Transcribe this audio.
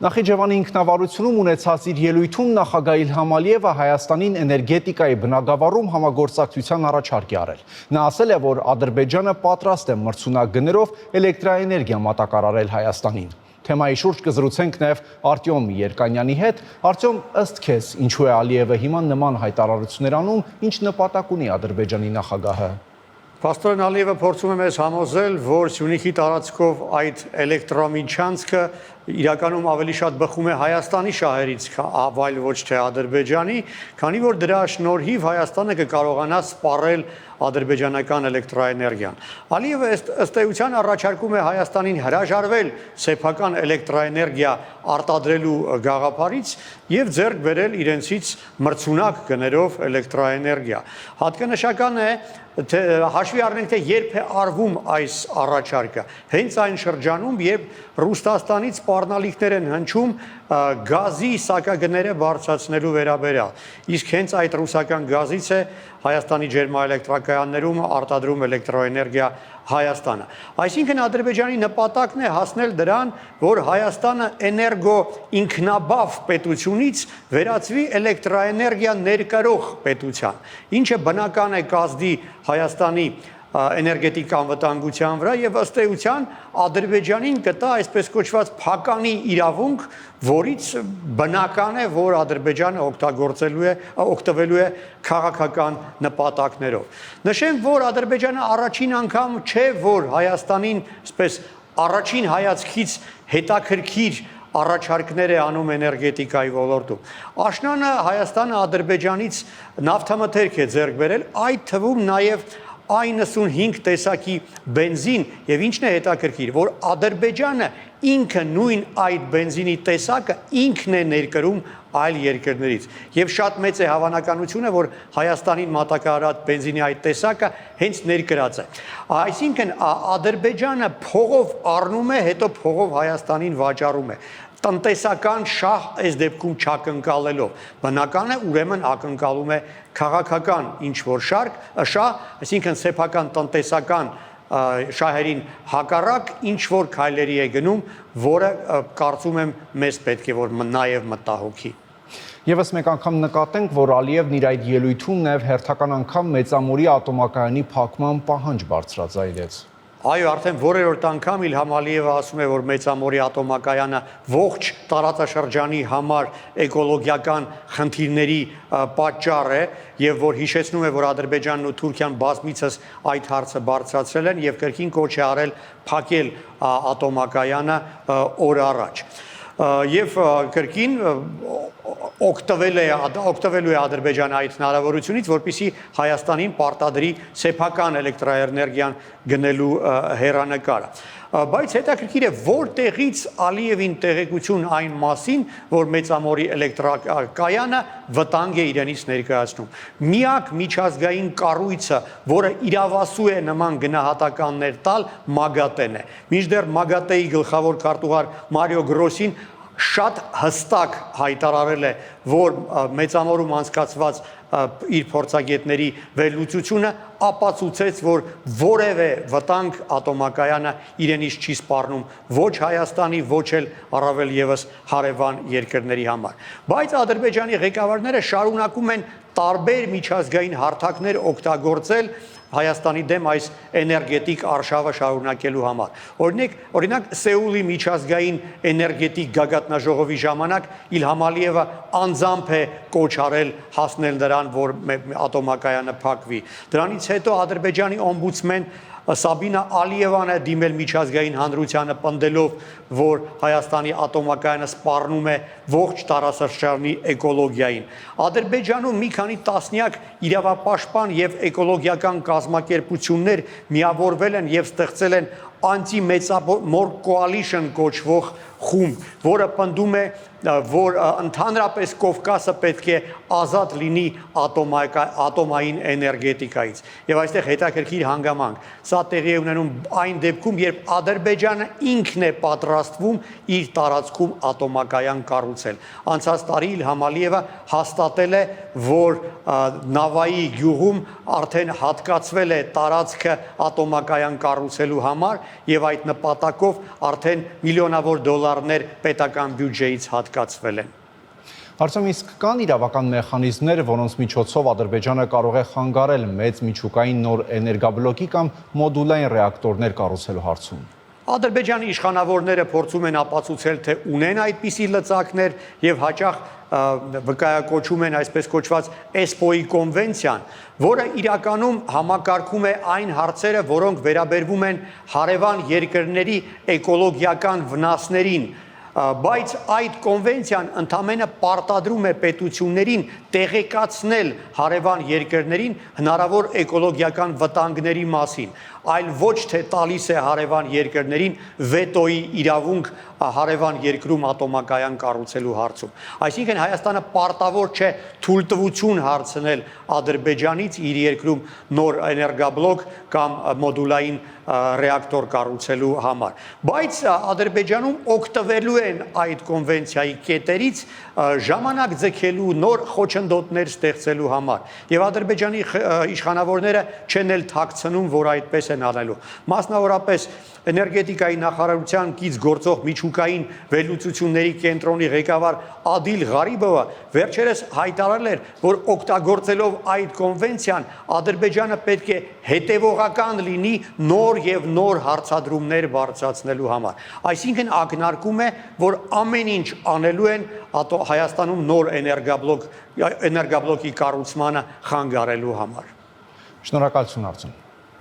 Նախիջևանի ինքնավարությունում ունեցած իր ելույթում նախագահ Իլհամ Ալիևը Հայաստանին էներգետիկայի բնագավառում համագործակցության առաջարկ է արել։ Նա ասել է, որ Ադրբեջանը պատրաստ է մրցունակ գներով էլեկտրաէներգիա մատակարարել Հայաստանին։ Թեմայի շուրջ կզրուցենք նաև Արտյոմ Երկանյանի հետ։ Արտյոմ, ըստ քեզ, ինչու է Ալիևը հիմա նման հայտարարություններ անում, ինչ նպատակ ունի Ադրբեջանի նախագահը։ Պաստորեն Ալիևը փորձում է մեզ համոզել, որ Սյունիքի տարածքով այդ էլեկտրամիջանցքը իրականում ավելի շատ բխում է Հայաստանի շահերից, այլ ոչ թե Ադրբեջանի, քանի որ դրա շնորհիվ Հայաստանը կկարողանա սպառել ադրբեջանական էլեկտրաէներգիան։ Ալիևը ըստ էության առաջարկում է Հայաստանին հրաժարվել սեփական էլեկտրաէներգիա արտադրելու գաղափարից եւ ձեռք բերել իրենցից մրցունակ գներով էլեկտրաէներգիա։ Հատկանշական է, թե հաշվի առնենք, թե երբ է արվում այս առաջարկը։ Հենց այն շրջանում, երբ Ռուսաստանից սպառնալիքներ են հնչում գազի սակագները բարձրացնելու վերաբերյալ։ Իսկ հենց այդ ռուսական գազից է Հայաստանի ջերմաէլեկտրակայաններում արտադրում էլեկտրոէներգիա Հայաստանը։ Այսինքն Ադրբեջանի նպատակն է հասնել դրան, որ Հայաստանը էներգո ինքնաբավ պետությունից վերածվի էլեկտրաէներգիա ներկրող պետության, ինչը բնական է կազդի Հայաստանի էներգետիկ անվտանգության վրա եւ ըստ էության Ադրբեջանին կտա այսպես կոչված փականի իրավունք, որից բնական է, որ Ադրբեջանը օգտվելու է քաղաքական նպատակներով։ Նշենք, որ Ադրբեջանը առաջին անգամ չէ, որ Հայաստանին այսպես առաջին հայացքից հետաքրքիր առաջարկներ է անում էներգետիկայի ոլորտում։ Աշնանը Հայաստանը Ադրբեջանից նավթամթերք է ձեռք բերել, այդ թվում նաև 95 տեսակի բենզին եւ ինչն է հետաքրքիր, որ Ադրբեջանը ինքը նույն այդ բենզինի տեսակը ինքն է ներկրում այլ երկրներից եւ շատ մեծ է հավանականությունը, որ Հայաստանին մատակարարած բենզինի այդ տեսակը հենց ներկրած է։ Այսինքն Ադրբեջանը փողով առնում է, հետո փողով Հայաստանին վաճառում է։ Տնտեսական շահ այս դեպքում չակնկալելով, բնական է ուրեմն ակնկալում է քաղաքական ինչ-որ շահ, այսինքն սեփական տնտեսական շահերին հակառակ ինչ-որ քայլերի է գնում, որը կարծում եմ մեզ պետք է որ նաև մտահոգի։ Եվս մեկ անգամ նկատենք, որ Ալիևն իր այդ ելույթում նաև հերթական անգամ Մեծամորի ատոմակայանի փակման պահանջ բարձրաձայնեց։ Այո, արդեն որերորդ անգամ Իլհամ Ալիևը ասում է, որ Մեծամորի ատոմակայանը ողջ տարածաշրջանի համար էկոլոգիական խնդիրների պատճառ է եւ որ հիշեցնում է, որ Ադրբեջանն ու Թուրքիան բազմիցս այդ հարցը բարձրացրել են եւ կրկին կոչ է արել փակել ատոմակայանը օր առաջ։ Եվ կրկին օգտվելու է Ադրբեջանը այդ հնարավորությունից, որպեսզի Հայաստանին պարտադրի սեփական էլեկտրաէներգիան գնելու հեռանկարը։ Բայց հետաքրքիր է, որտեղից Ալիևին տեղեկություն այն մասին, որ Մեծամորի էլեկտրակայանը վտանգ է իրենից ներկայացնում։ Միակ միջազգային կառույցը, որը իրավասու է նման գնահատականներ տալ, ՄԱԳԱՏԵ-ն է։ Մինչդեռ ՄԱԳԱՏԵ-ի գլխավոր քարտուղար Մարիո Գրոսին շատ հստակ հայտարարել է, որ Մեծամորում անցկացված իր փորձագետների վերլուծությունը ապացուցեց, որ որևէ վտանգ ատոմակայանը իրենից չի սպառնում ոչ Հայաստանի, ոչ էլ առավել եւս հարևան երկրների համար։ Բայց Ադրբեջանի ղեկավարները շարունակում են տարբեր միջազգային հարթակներ օգտագործել Հայաստանի դեմ այս էներգետիկ արշավը շարունակելու համար։ Օրինակ Սեուլի միջազգային էներգետիկ գագաթնաժողովի ժամանակ Իլհամ Ալիևը անձամբ է կոչ արել հասնել նրան, որ ատոմակայանը փակվի։ Դրանից հետո Ադրբեջանի օմբուդսմեն Սաբինա Ալիևան է դիմել միջազգային հանրությանը պնդելով, որ Հայաստանի ատոմակայանը սպառնում է ողջ տարածաշրջանի էկոլոգիային։ Ադրբեջանում մի քանի տասնյակ իրավապաշտպան եւ էկոլոգիական կազմակերպություններ միավորվել են եւ ստեղծել են Anti-Մեծամոր Coalition կոչվող խումբ, որը պնդում է, որ ընդհանրապես Կովկասը պետք է ազատ լինի ատոմային էներգետիկայից։ Եվ այստեղ հետաքրքիր հանգամանք։ Սա տեղի է ունենում այն դեպքում, երբ Ադրբեջանը ինքն է պատրաստվում իր տարածքում ատոմակայան կառուցել։ Անցած տարի Իլհամ Ալիևը հաստատել է, որ Նավայի գյուղում արդեն հատկացվել է տարածքը ատոմակայան կառուցելու համար եւ այդ նպատակով արդեն միլիոնավոր դոլարներ պետական բյուջեից հատկացվել են։ Հարցում իսկ կան իրավական մեխանիզմներ, որոնց միջոցով Ադրբեջանը կարող է խանգարել մեծ միջուկային նոր էներգաբլոկի կամ մոդուլային ռեակտորներ կառուցելու հարցում։ Ադրբեջանի իշխանավորները փորձում են ապացուցել, թե ունեն այդպիսի լծակներ եւ հաճախ վկայակոչում են այսպես կոչված ESPO-ի կոնվենցիան, որը իրականում համակարգում է այն հարցերը, որոնք վերաբերվում են հարևան երկրների էկոլոգիական վնասներին, բայց այդ կոնվենցիան ընդամենը պարտադրում է պետություններին տեղեկացնել հարևան երկրներին հնարավոր էկոլոգիական վտանգների մասին, այլ ոչ թե տալիս է հարևան երկրներին վետոյի իրավունք հարևան երկրում ատոմակայան կառուցելու հարցում։ Այսինքն Հայաստանը պարտավոր չէ թույլտվություն հարցնել Ադրբեջանից իր երկրում նոր էներգաբլոկ կամ մոդուլային ռեակտոր կառուցելու համար։ Բայց Ադրբեջանում օգտվելու են այդ կոնվենցիայի կետերից ժամանակ ձգելու, նոր խոչընդոտներ ստեղծելու համար։ Եվ Ադրբեջանի իշխանավորները չեն էլ թաքցնում, որ այդպես են անելու։ Մասնավորապես էներգետիկայի նախարարության կից գործող միջուկային վերլուծությունների կենտրոնի ղեկավար Ադիլ Ղարիբովը վերջերս հայտարարել էր, որ օգտագործելով այդ կոնվենցիան Ադրբեջանը պետք է հետևողական լինի նոր եւ նոր հարցադրումներ բարձրացնելու համար։ Այսինքն ակնարկում է, որ ամեն ինչ անելու են Հայաստանում նոր էներգաբլոկի կառուցմանը խանգարելու համար։ Շնորհակալություն, Արտем։